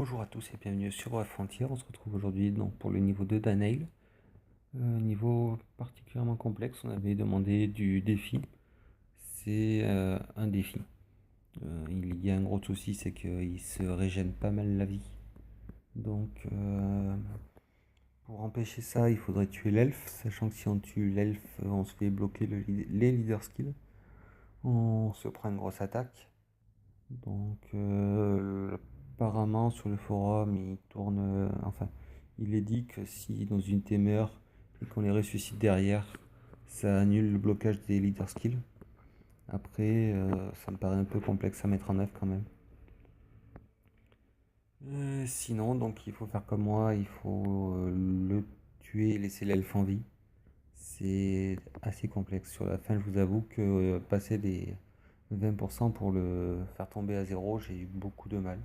Bonjour à tous et bienvenue sur Bref Frontière. On se retrouve aujourd'hui donc pour le niveau 2 d'Anail. Niveau particulièrement complexe, on avait demandé du défi. C'est un défi. Il y a un gros souci, c'est qu'il se régène pas mal la vie. Donc pour empêcher ça, il faudrait tuer l'elfe, sachant que si on tue l'elfe, on se fait bloquer les leader skills. On se prend une grosse attaque. Donc, apparemment, sur le forum, il tourne. Enfin, il est dit que si nos unités meurent et qu'on les ressuscite derrière, ça annule le blocage des leader skills. Après, ça me paraît un peu complexe à mettre en œuvre quand même. Sinon, donc, il faut faire comme moi, il faut le tuer et laisser l'elfe en vie. C'est assez complexe. Sur la fin, je vous avoue que passer les 20% pour le faire tomber à zéro, j'ai eu beaucoup de mal.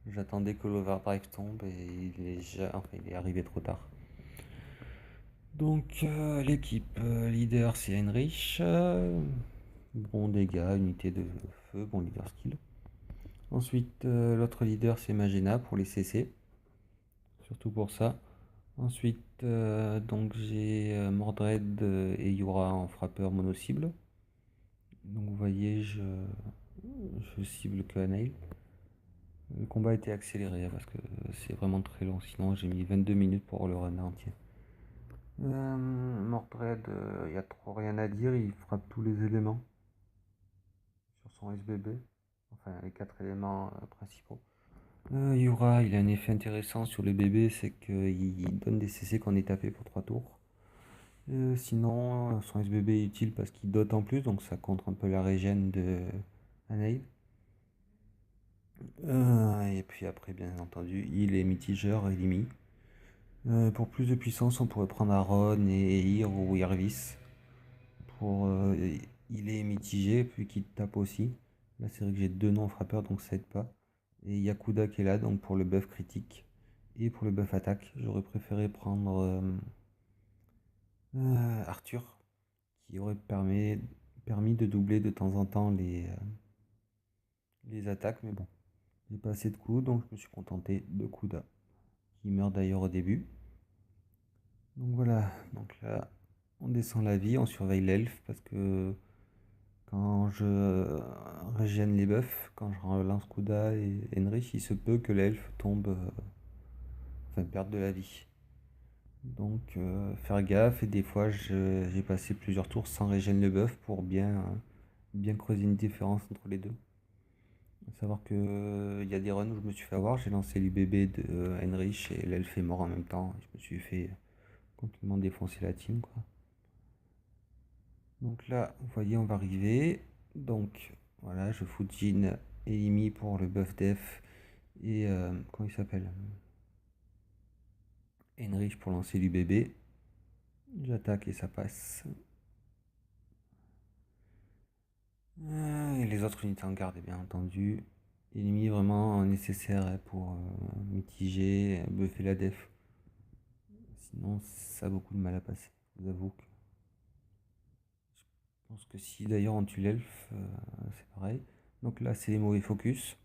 J'attendais que l'overdrive tombe et enfin, il est arrivé trop tard. Donc l'équipe leader c'est Heinrich. Bon dégâts, unité de feu, bon leader skill. Ensuite l'autre leader c'est Magena pour les CC. Surtout pour ça. Ensuite donc j'ai Mordred et Yura en frappeur mono-cible. Donc vous voyez je cible que Anail. Le combat a été accéléré parce que c'est vraiment très long, sinon j'ai mis 22 minutes pour le run entier. Mordred, il n'y a trop rien à dire, il frappe tous les éléments sur son SBB, enfin les 4 éléments principaux. Yura, il a un effet intéressant sur le bébé, c'est qu'il donne des CC qu'on est tapé pour 3 tours. Sinon, son SBB est utile parce qu'il dote en plus, donc ça contre un peu la régène de Anaïd. Et puis après, bien entendu, il est mitigeur et Limi. Pour plus de puissance, on pourrait prendre Aaron et Ir ou Irvis. Il est mitigé, puis qu'il tape aussi. Là, c'est vrai que j'ai deux non-frappeurs, donc ça aide pas. Et Yakuda qui est là, donc pour le buff critique. Et pour le buff attaque, j'aurais préféré prendre Arthur, qui aurait permis de doubler de temps en temps les attaques. Mais bon, j'ai pas assez de coups, donc je me suis contenté de Kuda, qui meurt d'ailleurs au début. Donc voilà, donc là, on descend la vie, on surveille l'elfe, parce que quand je régène les buffs, quand je relance Kuda et Enrich, il se peut que l'elfe tombe, enfin perde de la vie. Donc faire gaffe, et des fois j'ai passé plusieurs tours sans régène le buff pour bien creuser une différence entre les deux. Faut savoir que il y a des runs où je me suis fait avoir, j'ai lancé l'UBB de Enrich et l'elfe est mort en même temps. Je me suis fait complètement défoncer la team quoi. Donc là, vous voyez, on va arriver. Donc voilà, je fous Jin et Imi pour le buff def. Et comment il s'appelle, Heinrich pour lancer l'UBB. J'attaque et ça passe. Et les autres unités en garde, bien entendu. Imi vraiment nécessaire pour mitiger, buffer la def. Sinon, ça a beaucoup de mal à passer. Je vous avoue que je pense que si d'ailleurs on tue l'elfe, c'est pareil. Donc là, c'est les mauvais focus.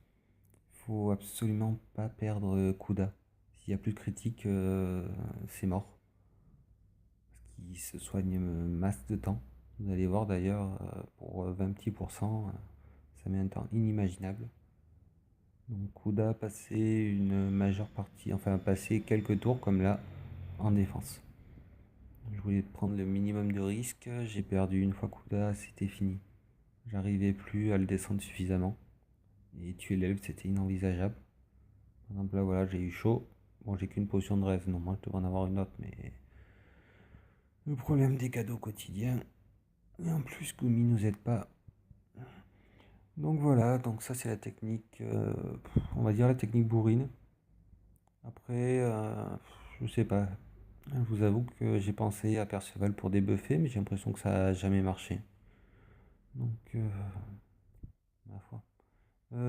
Faut absolument pas perdre Kuda. S'il n'y a plus de critique, c'est mort. Parce qu'il se soigne masse de temps. Vous allez voir d'ailleurs, pour 20 petits pourcents, ça met un temps inimaginable. Donc Kuda a passé une majeure partie, enfin passé quelques tours comme là, en défense. Je voulais prendre le minimum de risque, j'ai perdu une fois Kuda, c'était fini. J'arrivais plus à le descendre suffisamment. Et tuer l'elfe, c'était inenvisageable. Par exemple, là, voilà, j'ai eu chaud. Bon, j'ai qu'une potion de rêve. Non, moi, je devrais en avoir une autre, mais le problème des cadeaux quotidiens. Et en plus, Gumi nous aide pas. Donc voilà, donc ça, c'est la technique, on va dire la technique bourrine. Après, je sais pas. Je vous avoue que j'ai pensé à Perceval pour débuffer, mais j'ai l'impression que ça a jamais marché. Donc, ma foi.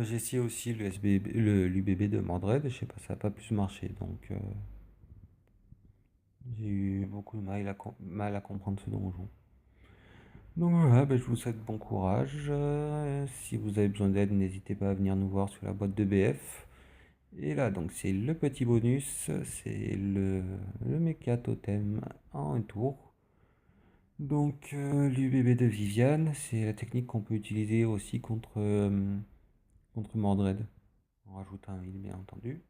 J'ai essayé aussi l'UBB de Mordred, je sais pas, ça n'a pas pu marcher, donc j'ai eu beaucoup de mal à comprendre ce donjon. Donc voilà, ben, je vous souhaite bon courage. Si vous avez besoin d'aide, n'hésitez pas à venir nous voir sur la boîte de BF. Et là, donc, c'est le petit bonus, c'est le méca totem en un tour. Donc, l'UBB de Viviane, c'est la technique qu'on peut utiliser aussi contre Mordred. On rajoute un heal, bien entendu.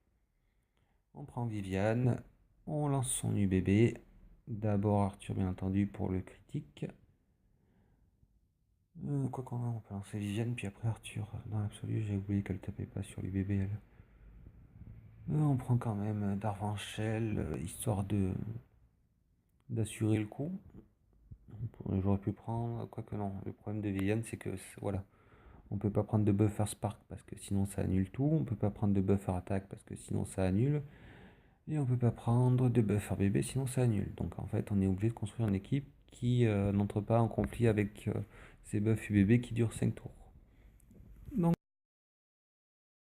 On prend Viviane, on lance son UBB. D'abord Arthur, bien entendu, pour le critique. Quoi qu'on a, on peut lancer Viviane, puis après Arthur. Dans l'absolu, j'ai oublié qu'elle tapait pas sur l'UBB, elle. On prend quand même Darvanchel, histoire d'assurer le coup. J'aurais pu prendre, quoique non. Le problème de Viviane, c'est que, voilà, on peut pas prendre de buffer Spark parce que sinon ça annule tout. On peut pas prendre de buffer attaque parce que sinon ça annule. Et on peut pas prendre de buffer bébé sinon ça annule. Donc en fait, on est obligé de construire une équipe qui n'entre pas en conflit avec ces buffs UBB qui durent 5 tours.